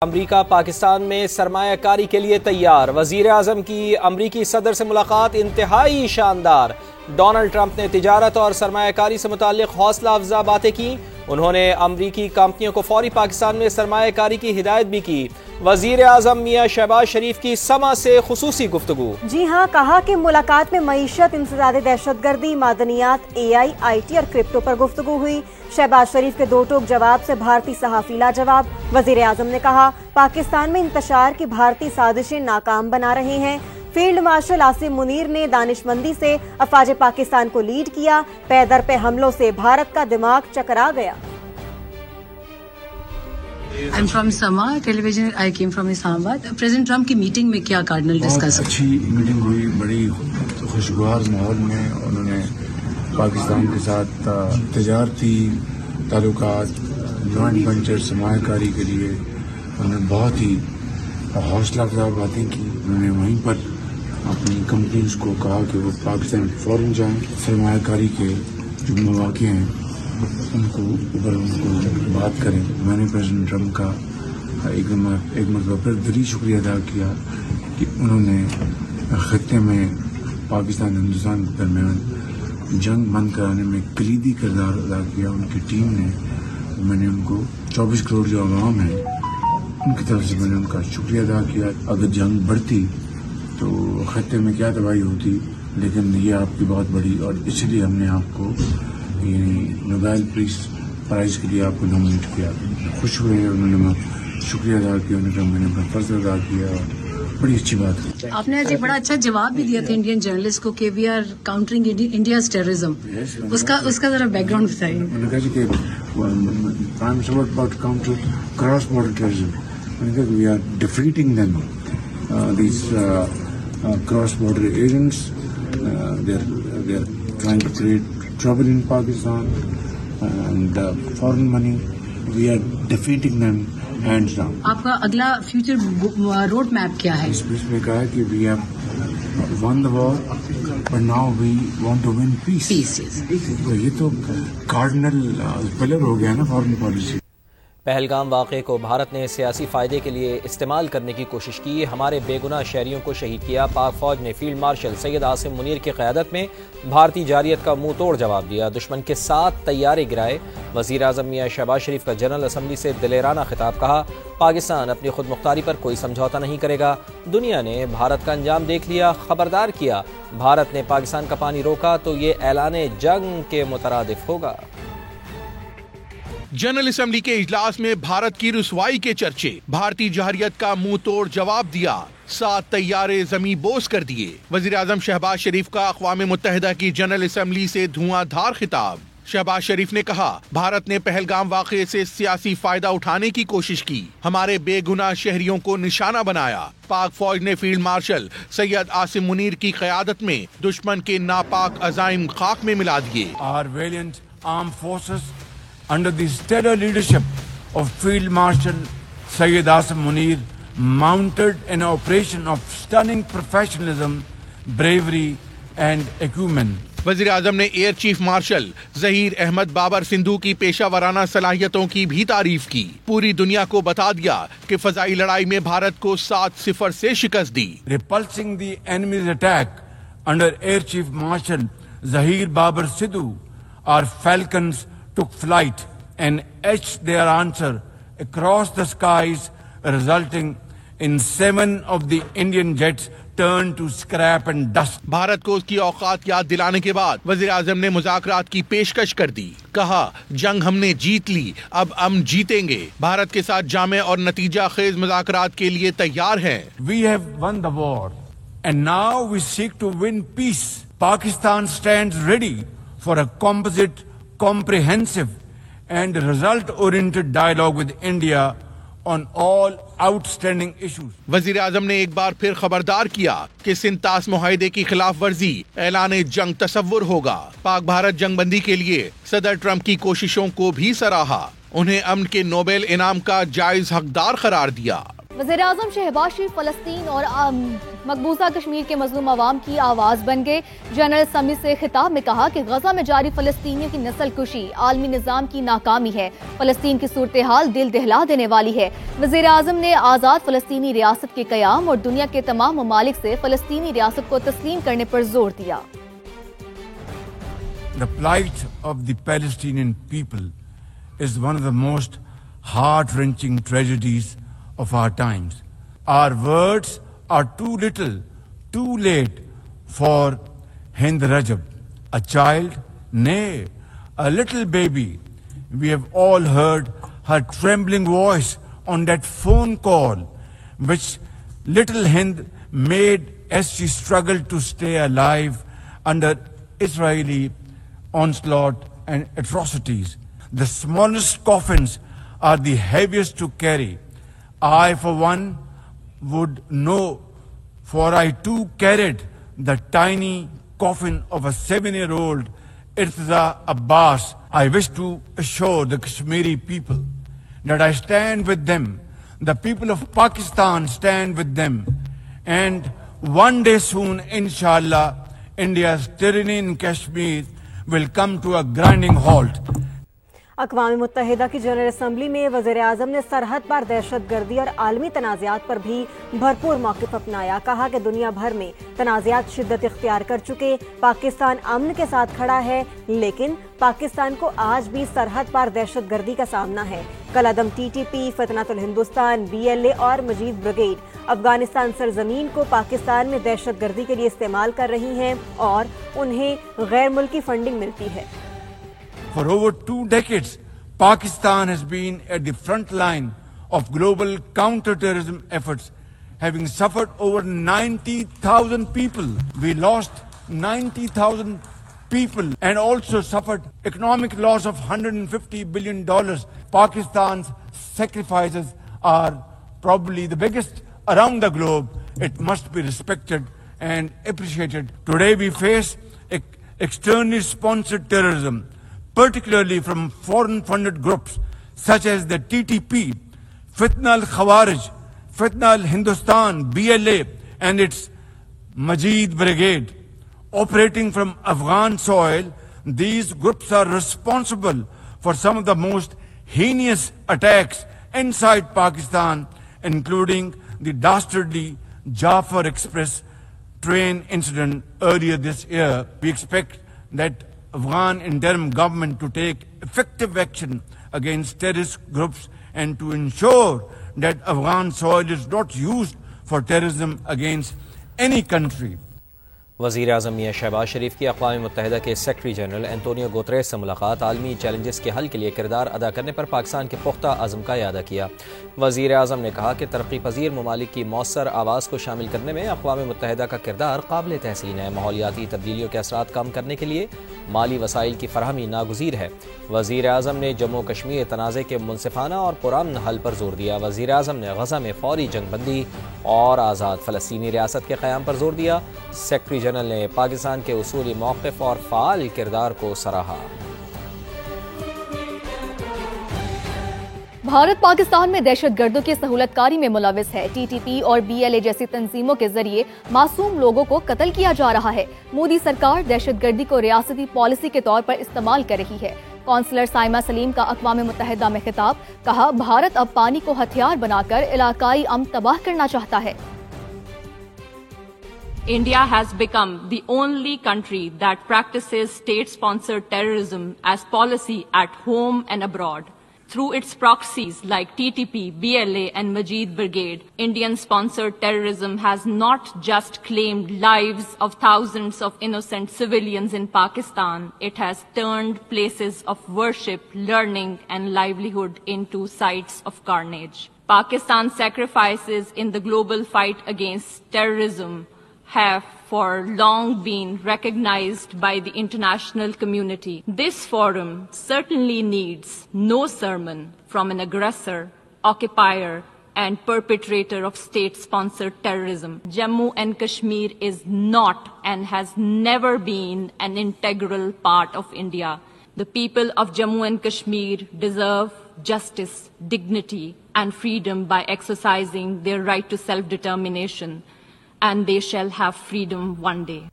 امریکہ پاکستان میں سرمایہ کاری کے لیے تیار۔ وزیر اعظم کی امریکی صدر سے ملاقات انتہائی شاندار۔ ڈونلڈ ٹرمپ نے تجارت اور سرمایہ کاری سے متعلق حوصلہ افزا باتیں کی۔ انہوں نے امریکی کمپنیوں کو فوری پاکستان میں سرمایہ کاری کی ہدایت بھی کی۔ وزیر اعظم میاں شہباز شریف کی سما سے خصوصی گفتگو۔ جی ہاں، کہا کہ ملاقات میں معیشت، انسداد دہشت گردی، معدنیات، آئی ٹی اور کرپٹو پر گفتگو ہوئی۔ شہباز شریف کے دو ٹوک جواب سے بھارتی صحافی لاجواب۔ وزیر اعظم نے کہا پاکستان میں انتشار کی بھارتی سازشیں ناکام بنا رہے ہیں۔ فیلڈ مارشل عاصم منیر نے دانش مندی سے افواج پاکستان کو لیڈ کیا۔ پے در پے حملوں سے بھارت کا دماغ چکرا گیا۔ I'm from Sama television. I came from Islamabad. President Trump کی میٹنگ میں کیا کارڈنل ڈسکس؟ بہت اچھی میٹنگ ہوئی، بڑی خوشگوار ماحول میں۔ انہوں نے پاکستان کے ساتھ تجارتی تعلقات، جوائنٹ وینچر، سرمایہ کاری کے لیے انہوں نے بہت ہی حوصلہ افزا باتیں کی۔ انہوں نے وہیں پر اپنی کمپنیز کو کہا کہ وہ پاکستان فوراً جائیں، سرمایہ کاری کے جو مواقع ہیں ان کو بات کریں۔ میں نے پریزیڈنٹ ٹرمپ کا ایک مرتبہ پھر دلی شکریہ ادا کیا کہ انہوں نے خطے میں پاکستان اور ہندوستان کے درمیان جنگ بند کرانے میں کلیدی کردار ادا کیا۔ ان کی ٹیم نے، میں نے ان کو 24 کروڑ جو عوام ہیں ان کی طرف سے میں نے ان کا شکریہ ادا کیا۔ اگر جنگ بڑھتی تو خطے میں کیا تباہی ہوتی، لیکن یہ آپ کی بہت بڑی، اور اسی لیے ہم نے آپ کو نوبیل پیس پرائز کے لیے آپ کو نامنیٹ کیا۔ خوش ہوئے، انہوں نے شکریہ ادا کیا، انہوں نے کہا میں نے اپنا فرض ادا کیا، بڑی اچھی بات ہے۔ آپ نے آج ایک بڑا اچھا جواب بھی دیا تھا انڈین جرنلسٹ کو کہ we are countering India's terrorism, اس کا ذرا بیک گراؤنڈ بتائیے۔ انہوں نے کہا کہ prime minister about counter cross border terrorism, انہوں نے کہا کہ we are defeating them, these cross border agents, they are trying to create trouble in Pakistan and foreign money, we are defeating them hands down. آپ کا اگلا future road map کیا ہے؟ اس میں کہا ہے کہ we have won the war but now we want to win peace. تو یہ تو کارڈنل پلر ہو گیا نا فارن پالیسی۔ پہلگام واقعے کو بھارت نے سیاسی فائدے کے لیے استعمال کرنے کی کوشش کی، ہمارے بے گناہ شہریوں کو شہید کیا۔ پاک فوج نے فیلڈ مارشل سید عاصم منیر کی قیادت میں بھارتی جارحیت کا منہ توڑ جواب دیا، دشمن کے 7 طیارے گرائے۔ وزیر اعظم میاں شہباز شریف کا جنرل اسمبلی سے دلیرانہ خطاب، کہا پاکستان اپنی خود مختاری پر کوئی سمجھوتا نہیں کرے گا، دنیا نے بھارت کا انجام دیکھ لیا، خبردار کیا، بھارت نے پاکستان کا پانی روکا تو یہ اعلان جنگ کے مترادف ہوگا۔ جنرل اسمبلی کے اجلاس میں بھارت کی رسوائی کے چرچے، بھارتی جارحیت کا منہ توڑ جواب دیا، 7 طیارے زمیں بوس کر دیے۔ وزیر اعظم شہباز شریف کا اقوام متحدہ کی جنرل اسمبلی سے دھواں دھار خطاب۔ شہباز شریف نے کہا بھارت نے پہلگام واقعے سے سیاسی فائدہ اٹھانے کی کوشش کی، ہمارے بے گناہ شہریوں کو نشانہ بنایا۔ پاک فوج نے فیلڈ مارشل سید عاصم منیر کی قیادت میں دشمن کے ناپاک عزائم خاک میں ملا دیے۔ Our valiant armed forces under the stellar leadership of Field Marshal Syed Asim Munir mounted an operation of stunning professionalism, bravery and acumen. وزیر اعظم نے air chief marshal Zaheer Ahmed Babar Sidhu کی پیشہ ورانہ صلاحیتوں کی بھی تعریف کی، پوری دنیا کو بتا دیا کہ فضائی لڑائی میں بھارت کو 7-0 سے شکست دی۔ Repulsing the enemy's attack under Air Chief Marshal Zahir Babar Sidhu, our Falcons took flight and etched their answer across the skies, resulting in 7 of the Indian jets turned to scrap and dust. Bharat کو اس کی اوقات یاد دلانے کے بعد وزیر اعظم نے مذاکرات کی پیشکش کر دی، کہا جنگ ہم نے جیت لی، اب ہم جیتیں گے، بھارت کے ساتھ جامع اور نتیجہ خیز مذاکرات کے لیے تیار ہیں۔ We have won the war and now we seek to win peace. Pakistan stands ready for a composite, comprehensive and result-oriented dialogue with India on all outstanding issues. وزیر اعظم نے ایک بار پھر خبردار کیا کہ سنتاس معاہدے کی خلاف ورزی اعلان جنگ تصور ہوگا۔ پاک بھارت جنگ بندی کے لیے صدر ٹرمپ کی کوششوں کو بھی سراہا، انہیں امن کے نوبل انعام کا جائز حقدار قرار دیا۔ وزیر اعظم شہباز شریف فلسطین اور مقبوضہ کشمیر کے مظلوم عوام کی آواز بن گئے۔ جنرل اسمبلی سے خطاب میں کہا کہ غزہ میں جاری فلسطینیوں کی نسل کشی عالمی نظام کی ناکامی ہے۔ فلسطین کی صورتحال دل دہلا دینے والی ہے۔ وزیر اعظم نے آزاد فلسطینی ریاست کے قیام اور دنیا کے تمام ممالک سے فلسطینی ریاست کو تسلیم کرنے پر زور دیا۔ The plight of the Palestinian people is one of the most heart-wrenching tragedies of our times. Our words are too little, too late for Hind Rajab, a child, nay, a little baby. We have all heard her trembling voice on that phone call, which little Hind made as she struggled to stay alive under Israeli onslaught and atrocities. The smallest coffins are the heaviest to carry. I, for one, would know, for I too carried the tiny coffin of a 7-year-old Irtiza Abbas. I wish to assure the Kashmiri people that I stand with them. The people of Pakistan stand with them. And one day soon, inshallah, India's tyranny in Kashmir will come to a grinding halt. اقوام متحدہ کی general assembly میں وزیر اعظم نے سرحد پر دہشت گردی اور عالمی تنازعات پر بھی بھرپور موقف اپنایا۔ کہا کہ دنیا بھر میں تنازعات شدت اختیار کر چکے، پاکستان امن کے ساتھ کھڑا ہے، لیکن پاکستان کو آج بھی سرحد پر دہشت گردی کا سامنا ہے۔ کالعدم ٹی ٹی پی، فتنۃ الہندوستان، بی ایل اے اور مجید بریگیڈ افغانستان سرزمین کو پاکستان میں دہشت گردی کے لیے استعمال کر رہی ہیں اور انہیں غیر ملکی فنڈنگ ملتی ہے۔ For over 2 decades, Pakistan has been at the front line of global counter-terrorism efforts, having suffered over 90,000 people. We lost 90,000 people and also suffered economic loss of $150 billion. Pakistan's sacrifices are probably the biggest around the globe. It must be respected and appreciated. Today we face externally sponsored terrorism, particularly from foreign-funded groups such as the TTP, Fitna al-Khawarij, Fitna al-Hindustan, BLA, and its Majid Brigade. Operating from Afghan soil, these groups are responsible for some of the most heinous attacks inside Pakistan, including the dastardly Jafar Express train incident earlier this year. We expect that Afghan interim government to take effective action against terrorist groups and to ensure that Afghan soil is not used for terrorism against any country. وزیر اعظم میاں شہباز شریف کی اقوام متحدہ کے secretary general Antonio Guterres سے ملاقات۔ عالمی challenges کے حل کے لیے کردار ادا کرنے پر پاکستان کے پختہ عزم کا اعادہ کیا۔ وزیر اعظم نے کہا کہ ترقی پذیر ممالک کی مؤثر آواز کو شامل کرنے میں اقوام متحدہ کا کردار قابل تحسین ہے۔ ماحولیاتی تبدیلیوں کے اثرات کم کرنے کے لیے مالی وسائل کی فراہمی ناگزیر ہے۔ وزیر اعظم نے جموں کشمیر تنازع کے منصفانہ اور پرامن حل پر زور دیا۔ وزیر اعظم نے غزہ میں فوری جنگ بندی اور آزاد فلسطینی ریاست کے قیام پر زور دیا۔ سیکرٹری جنرل نے پاکستان کے اصولی موقف اور فعال کردار کو سراہا۔ بھارت پاکستان میں دہشت گردوں کی سہولت کاری میں ملوث ہے۔ ٹی ٹی پی اور بی ایل اے جیسی تنظیموں کے ذریعے معصوم لوگوں کو قتل کیا جا رہا ہے۔ مودی سرکار دہشت گردی کو ریاستی پالیسی کے طور پر استعمال کر رہی ہے۔ کونسلر سائمہ سلیم کا اقوام متحدہ میں خطاب، کہا بھارت اب پانی کو ہتھیار بنا کر علاقائی امن تباہ کرنا چاہتا ہے۔ India has become the only country that practices state-sponsored terrorism as policy at home and abroad. Through its proxies like TTP, BLA and Majid Brigade, Indian-sponsored terrorism has not just claimed lives of thousands of innocent civilians in Pakistan, it has turned places of worship, learning and livelihood into sites of carnage. Pakistan's sacrifices in the global fight against terrorism have for long been recognized by the international community. This forum certainly needs no sermon from an aggressor, occupier, and perpetrator of state-sponsored terrorism. Jammu and Kashmir is not and has never been an integral part of India. The people of Jammu and Kashmir deserve justice, dignity, and freedom by exercising their right to self-determination. and they shall have freedom one day.